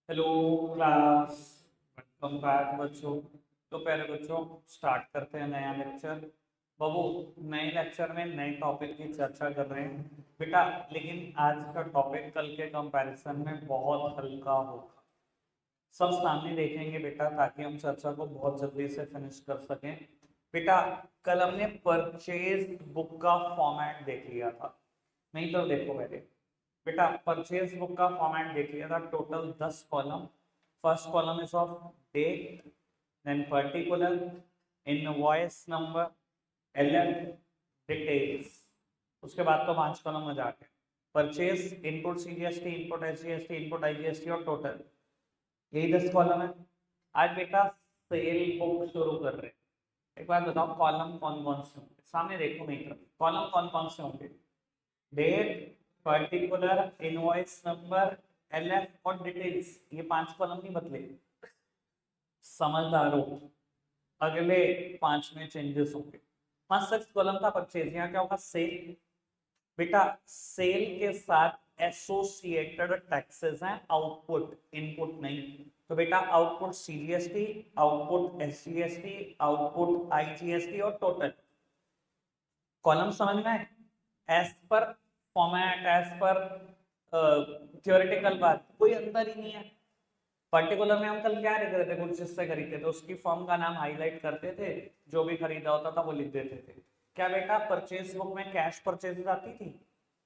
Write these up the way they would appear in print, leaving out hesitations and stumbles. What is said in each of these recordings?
Hello class, welcome back बच्चों। तो पहले बच्चों स्टार्ट करते हैं नया लेक्चर। बाबू, नए लेक्चर में नए टॉपिक की चर्चा कर रहे हैं बेटा। लेकिन आज का टॉपिक कल के कंपैरिजन में बहुत हल्का होगा। सब सामने देखेंगे बेटा, ताकि हम चर्चा को बहुत जल्दी से फिनिश कर सकें। बेटा, कल हमने परचेज बुक का फॉर्मेट देख लिया था, नहीं तो देखो पहले बेटा, परचेज बुक का फॉर्मेट देख लिया था। Total 10 column. First column is of date, then particular, invoice number, LF, details. उसके बाद तो 5 कॉलम में जाके purchase, input CGST, input SGST, input IGST और टोटल, यही 10 कॉलम है। आज बेटा सेल बुक शुरू कर रहे हैं। एक बात बताओ, कॉलम कौन कौन से होंगे? सामने देखो मेरी तरफ, कॉलम कौन कौन से होंगे? Date, particular, invoice number, LF और डिटेल्स। ये 5 कॉलम नहीं बदले, समझदार हो। अगले 5 में चेंजेस होंगे। हाँ, 6 कॉलम था परचेज, यहाँ क्या होगा? सेल। बेटा, सेल के साथ एसोसिएटेड टैक्सेस हैं, आउटपुट, इनपुट नहीं। तो बेटा output CGST, output SGST, output IGST और टोटल। कॉलम समझ में आए? As per format, as per theoretical बात, कोई अंतर ही नहीं है। पर्टिकुलर में हम कल क्या लिख रहे थे? कुछ जिससे खरीदते थे उसकी फर्म का नाम हाईलाइट करते थे, जो भी खरीदा होता था वो लिख देते थे। क्या बेटा परचेज बुक में कैश परचेजेस आती थी?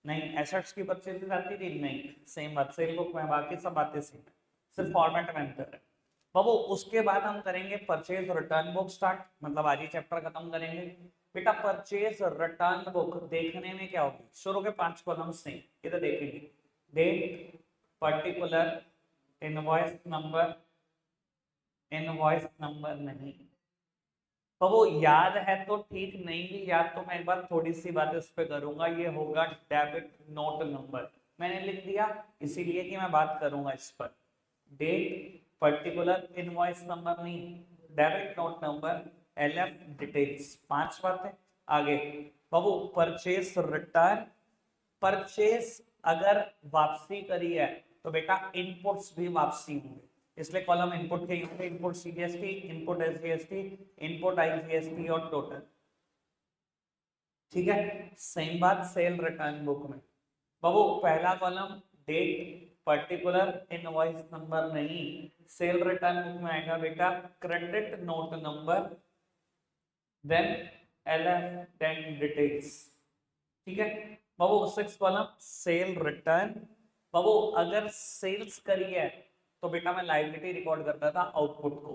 नहीं। एसेट्स की परचेजेस आती थी? नहीं। सेम बात सेल बुक में, बाकी सब बातें सेम है, सिर्फ फॉर्मेट में अंतर है। बाबू, उसके बाद हम करेंगे परचेज रिटर्न बुक स्टार्ट, मतलब आज ही चैप्टर खत्म करेंगे। बेटा परचेज रिटर्न बुक देखने में क्या होगी? शुरू के 5 कॉलम से इधर देखेंगे। Date, particular, invoice number, invoice number नहीं। तो वो याद है तो ठीक, नहीं भी याद तो मैं एक बार थोड़ी सी बात इस पे करूंगा। ये होगा डेबिट नोट नंबर। मैंने लिख दिया इसीलिए कि मैं बात करूंगा इस पर। डेट, पर्टिकुलर, इनवॉइस नंबर नहीं, debit note number, LF, details. 5 बातें। आगे बाबू, परचेस रिटर्न। परचेस अगर वापसी करी है तो बेटा इनपुट्स भी वापसी होंगे, इसलिए कॉलम इनपुट के ही होंगे। Input CGST, input SGST, input IGST और टोटल। ठीक है। सेम बात सेल रिटर्न बुक में। बाबू, पहला column date, particular, invoice number नहीं। सेल रिटर्न बुक में आएगा बेटा credit note number, then LF, then details. ठीक है। बाबू 6 कॉलम सेल रिटर्न। बाबू अगर सेल्स करी है तो बेटा मैं लायबिलिटी रिकॉर्ड करता था आउटपुट को।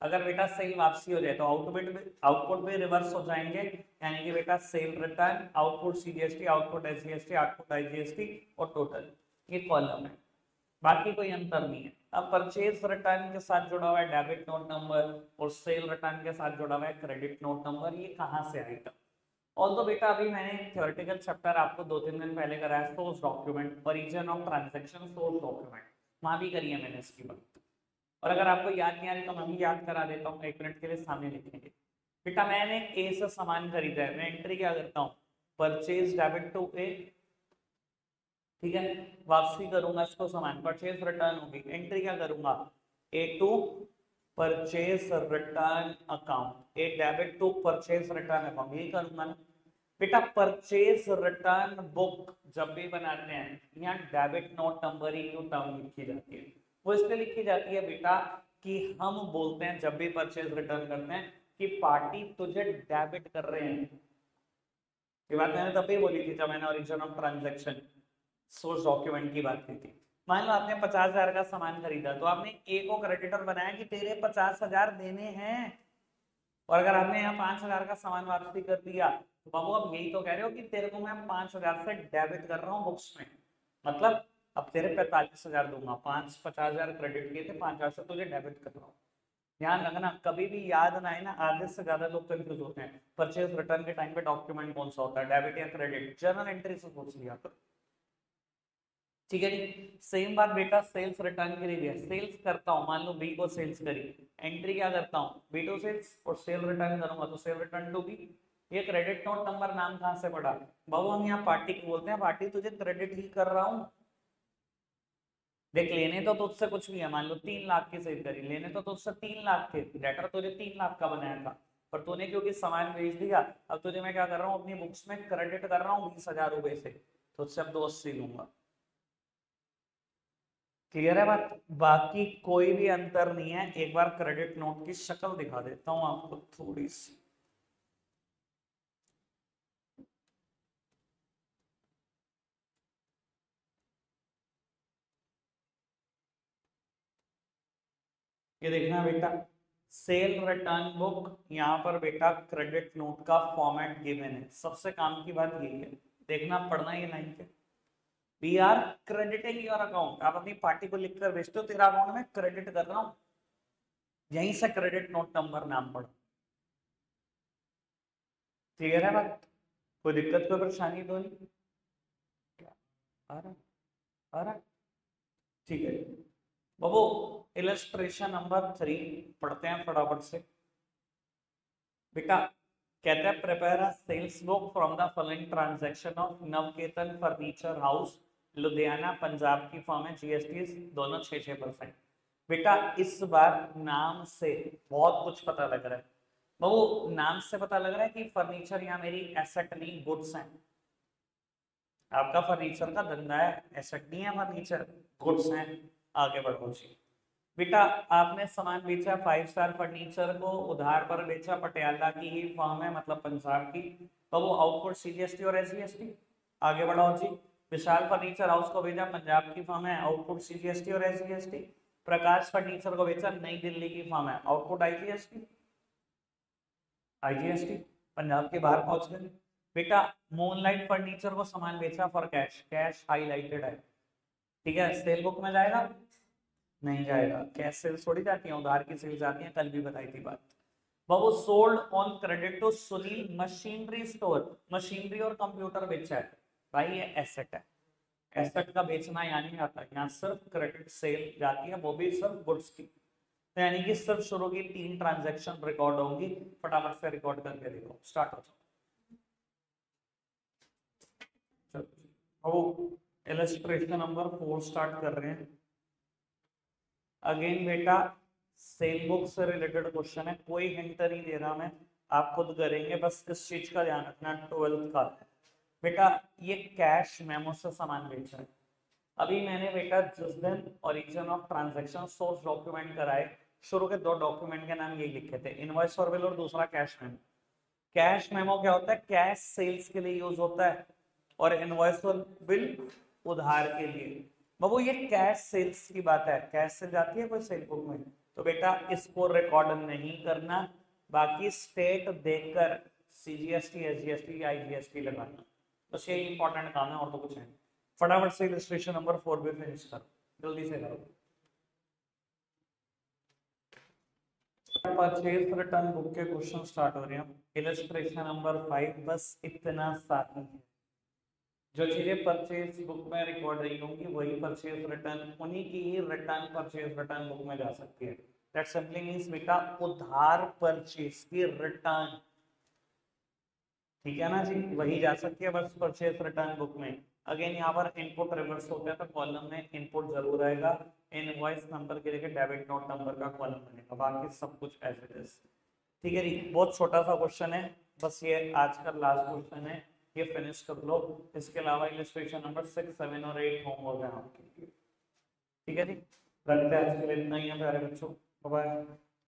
अगर बेटा सेल वापसी हो जाए तो आउटपुट भी रिवर्स हो जाएंगे। यानी कि बेटा cell return, output CGST, output SGST, output IGST और टोटल, ये कॉलम है। बाकी कोई अंतर नहीं है। अब परचेज रिटर्न के साथ जुड़ा हुआ है डेबिट नोट नंबर और सेल रिटर्न के साथ जुड़ा हुआ है क्रेडिट नोट नंबर। ये कहाँ से आएगा? और तो बेटा अभी मैंने थ्योरेटिकल चैप्टर आपको 2-3 दिन पहले कराया, source document, origin of transaction, source document, वहां भी करी है मैंने इसकी बात। और अगर आपको याद नहीं आ रही तो मैं भी याद करा देता हूँ, 1 मिनट के लिए सामने लिखेंगे। बेटा मैंने ए से सामान खरीदा है, मैं एंट्री क्या करता हूँ? परचेज डेबिट टू ए। ठीक है। वापसी करूंगा इसको सामान, परचेज रिटर्न होगी। एंट्री क्या करूंगा? A to purchase return account, A debit to purchase return account, यही करूंगा ना। बेटा परचेज रिटर्न बुक जब भी बनाते हैं यहाँ डेबिट नोट नंबर ही क्यों टर्म लिखी जाती है? वो इसलिए लिखी जाती है बेटा कि हम बोलते हैं जब भी परचेज रिटर्न करते हैं कि पार्टी तुझे डेबिट कर रहे हैं। ये बात मैंने तभी बोली थी जब मैंने origin of transaction, source document की बात की थी। मान लो आपने 50,000 का सामान खरीदा तो आपने ए को क्रेडिटर बनाया कि तेरे 50,000 देने हैं। और अगर आपने यहाँ 5,000 का सामान वापसी कर दिया तो बाबू अब यही तो कह रहे हो कि तेरे को मैं 5,000 से डेबिट कर रहा हूँ बुक्स में। मतलब अब तेरे 45,000 दूंगा, 50,000 क्रेडिट किए थे, 5,000 से तुझे डेबिट कर रहा हूँ। ध्यान रखना, कभी भी याद ना आए ना, आधे से ज्यादा लोग कंफ्यूज होते हैं परचेज रिटर्न के टाइम पे डॉक्यूमेंट कौन सा होता है, डेबिट या क्रेडिट। जर्नल एंट्री से पूछ लिया करो। ठीक है जी। सेम बात बेटा सेल्स रिटर्न के लिए भी है। सेल्स करता हूं, मान लो बी को सेल्स करी, एंट्री क्या करता हूं? बी टू सेल्स, और सेल रिटर्न करूंगा तो सेल रिटर्न टू बी। ये क्रेडिट नोट नंबर नाम कहां से पड़ा? बाबू हम यहाँ पार्टी को बोलते हैं, पार्टी तुझे क्रेडिट ही कर रहा हूं। देख लेने तो तुझसे कुछ भी है, मान लो 3 लाख की सेल करी, लेने तो तुझसे 3 लाख थे, डेटर तुझे 3 लाख का बनाया था, पर तूने क्योंकि सामान बेच दिया, अब तुझे मैं क्या कर रहा हूँ अपनी बुक्स में क्रेडिट कर रहा हूँ 20,000 रुपए से, तुझसे अब 280 लूंगा। क्लियर है बात? बाकी कोई भी अंतर नहीं है, एक बार क्रेडिट नोट की शक्ल दिखा देता हूँ आपको थोड़ी सी। ये देखना बेटा, सेल रिटर्न बुक, यहाँ पर बेटा क्रेडिट नोट का फॉर्मेट गिवन है, सबसे काम की बात यही है, देखना पढ़ना ये लाइन के, we are crediting your account, आप अपनी पार्टी को लिखकर भेजते हो तेरा अकाउंट में क्रेडिट कर रहा हूँ, यहीं से क्रेडिट नोट नंबर नाम पढ़ो। क्लियर है बात? कोई दिक्कत कोई परेशानी तो नहीं? क्या आ रहा आ रहा? ठीक है बाबू, इलस्ट्रेशन नंबर 3 पढ़ते हैं फटाफट से। बेटा कहते हैं prepare a sales book from the following transaction of Navketan furniture house Ludhiana, Punjab की फर्म है, जीएसटी दोनों 6-6%। बेटा इस बार नाम से बहुत कुछ पता लग रहा है बाबू, नाम से पता लग रहा है कि फर्नीचर यहाँ मेरी एसेट नहीं गुड्स है, आपका फर्नीचर का धंधा है, एसेट नहीं है फर्नीचर, गुड्स हैं। आगे बढ़ो जी। बेटा आपने सामान बेचा 5 स्टार फर्नीचर को, उधार पर बेचा, पटियाला की ही फर्म है मतलब पंजाब की, तो वो आउटपुट सीजीएसटी और एसजीएसटी। आगे बढ़ाओ जी। विशाल फर्नीचर हाउस को भेजा, पंजाब की फर्म है, आउटपुट सीजीएसटी और एसजीएसटी। प्रकाश फर्नीचर को बेचा, नई दिल्ली की फर्म है, आउटपुट आईजीएसटी, आईजीएसटी। पंजाब के बाहर पहुंच गए। बेटा मूनलाइट फर्नीचर को सामान बेचा फॉर कैश, कैश हाईलाइटेड है, ठीक है, सेल बुक में जाएगा? नहीं जाएगा, कैश सेल्स थोड़ी जाती है, उधार की सेल्स जाती है, कल भी बताई थी बात। Babu sold on credit to Sunil machinery store, machinery और कंप्यूटर बेचा है, भाई ये एसेट है, एसेट का बेचना यहाँ नहीं आता, यहाँ सिर्फ क्रेडिट सेल जाती है, वो भी सिर्फ गुड्स की, तो यानी कि सिर्फ शुरू की 3 ट्रांजैक्शन रिकॉर्ड होंगी, फटाफट से रिकॉर्ड करके देखो, स्टार्ट हो जाओ। चलो इलस्ट्रेशन नंबर 4 स्टार्ट कर रहे हैं। अगेन बेटा सेल बुक से रिलेटेड क्वेश्चन है, कोई हिंट नहीं दे रहा मैं, आप खुद करेंगे, बस इस चीज का ध्यान रखना 12th का। बेटा ये कैश मेमो से सामान बेचा है, अभी मैंने बेटा जिस दिन origin of transaction source document कराए, शुरू के 2 डॉक्यूमेंट के नाम यही लिखे थे, इनवॉइस फॉर बिल और दूसरा कैश मेमो। कैश मेमो क्या होता है? कैश सेल्स के लिए यूज होता है, और इनवॉइस फॉर बिल उधार के लिए। बाबू ये कैश सेल्स की बात है, कैश सेल जाती है कोई सेल बुक में, तो बेटा इसको रिकॉर्ड नहीं करना, बाकी स्टेट देखकर सीजीएसटी एसजीएसटी आईजीएसटी लगाना, बस ये इंपॉर्टेंट काम है, और तो कुछ है। फटाफट से इलस्ट्रेशन नंबर 4 भी फिनिश करो, जल्दी से करो। परचेज रिटर्न बुक के क्वेश्चन स्टार्ट हो रहे हैं, इलस्ट्रेशन नंबर 5, बस इतना सा ही है, जो चीजें परचेज बुक में रिकॉर्ड रही होंगी वही परचेज रिटर्न, उन्हीं की ही रिटर्न परचेज रिटर्न बुक में जा सकती है। दैट सिंपली मींस बेटा उधार परचेज की रिटर्न, ठीक है ना जी, वही जा सकती है बस परचेज रिटर्न बुक में। अगेन यहाँ पर इनपुट रिवर्स होता है, तो कॉलम में इनपुट जरूर आएगा, इनवॉइस नंबर के जगह डेबिट नोट नंबर का कॉलम बनेगा, बाकी सब कुछ एज इट इज। ठीक है जी, बहुत छोटा सा क्वेश्चन है, बस ये आज का लास्ट क्वेश्चन है, ये फिनिश कर लो, इसके अलावा इलस्ट्रेशन नंबर 6, 7 और 8 होमवर्क है आपके लिए। ठीक है जी, रखते हैं आज के लिए इतना ही है प्यारे बच्चों, बाय।